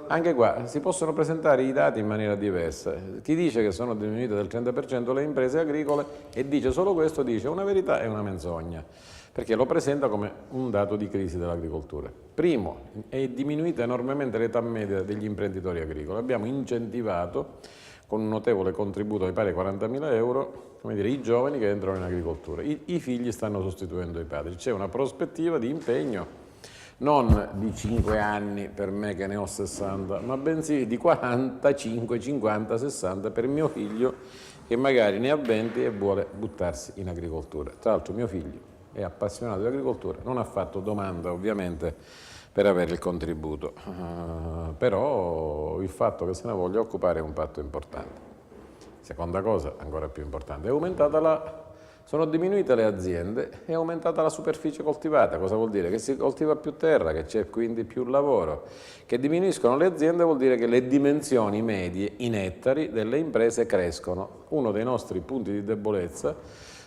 Anche qua si possono presentare i dati in maniera diversa. Chi dice che sono diminuite del 30% le imprese agricole e dice solo questo dice una verità e una menzogna, perché lo presenta come un dato di crisi dell'agricoltura. Primo, è diminuita enormemente l'età media degli imprenditori agricoli. Abbiamo incentivato con un notevole contributo di pari a 40.000 euro, come dire, i giovani che entrano in agricoltura. I figli stanno sostituendo i padri. C'è una prospettiva di impegno non di 5 anni per me che ne ho 60, ma bensì di 45, 50, 60 per mio figlio che magari ne ha 20 e vuole buttarsi in agricoltura. Tra l'altro mio figlio è appassionato di agricoltura, non ha fatto domanda ovviamente per avere il contributo, però il fatto che se ne voglia occupare è un fatto importante. Seconda cosa, ancora più importante, sono diminuite le aziende e è aumentata la superficie coltivata. Cosa vuol dire? Che si coltiva più terra, che c'è quindi più lavoro. Che diminuiscono le aziende vuol dire che le dimensioni medie in ettari delle imprese crescono. Uno dei nostri punti di debolezza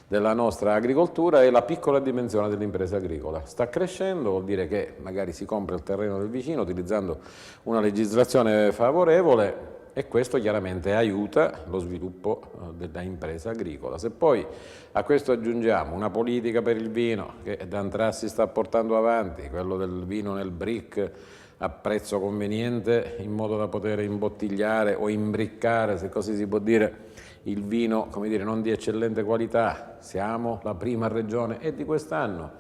della nostra agricoltura è la piccola dimensione dell'impresa agricola. Sta crescendo, vuol dire che magari si compra il terreno del vicino utilizzando una legislazione favorevole e questo chiaramente aiuta lo sviluppo della impresa agricola. Se poi a questo aggiungiamo una politica per il vino che D'Antrassi sta portando avanti, quello del vino nel brick a prezzo conveniente in modo da poter imbottigliare o imbriccare, se così si può dire, il vino, come dire, non di eccellente qualità. Siamo la prima regione e di quest'anno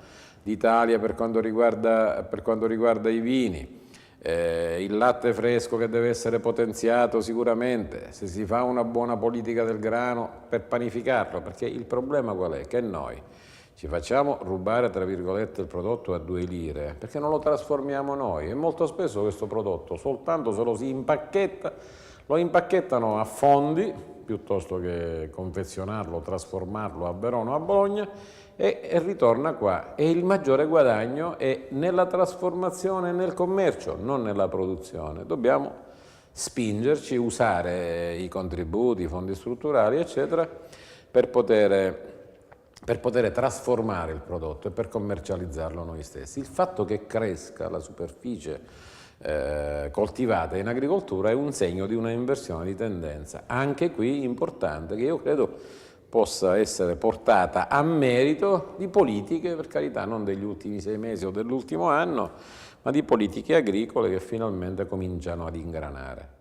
d'Italia per quanto riguarda i vini. Il latte fresco che deve essere potenziato sicuramente, se si fa una buona politica del grano per panificarlo, perché il problema qual è? Che noi ci facciamo rubare, tra virgolette, il prodotto a 2 lire, perché non lo trasformiamo noi e molto spesso questo prodotto soltanto se lo si impacchetta, lo impacchettano a fondi, piuttosto che confezionarlo, trasformarlo a Verona o a Bologna, e ritorna qua. E il maggiore guadagno è nella trasformazione e nel commercio, non nella produzione. Dobbiamo spingerci, usare i contributi, i fondi strutturali, eccetera, per poter trasformare il prodotto e per commercializzarlo noi stessi. Il fatto che cresca la superficie coltivata in agricoltura è un segno di una inversione di tendenza, anche qui importante, che io credo possa essere portata a merito di politiche, per carità, non degli ultimi 6 mesi o dell'ultimo anno, ma di politiche agricole che finalmente cominciano ad ingranare.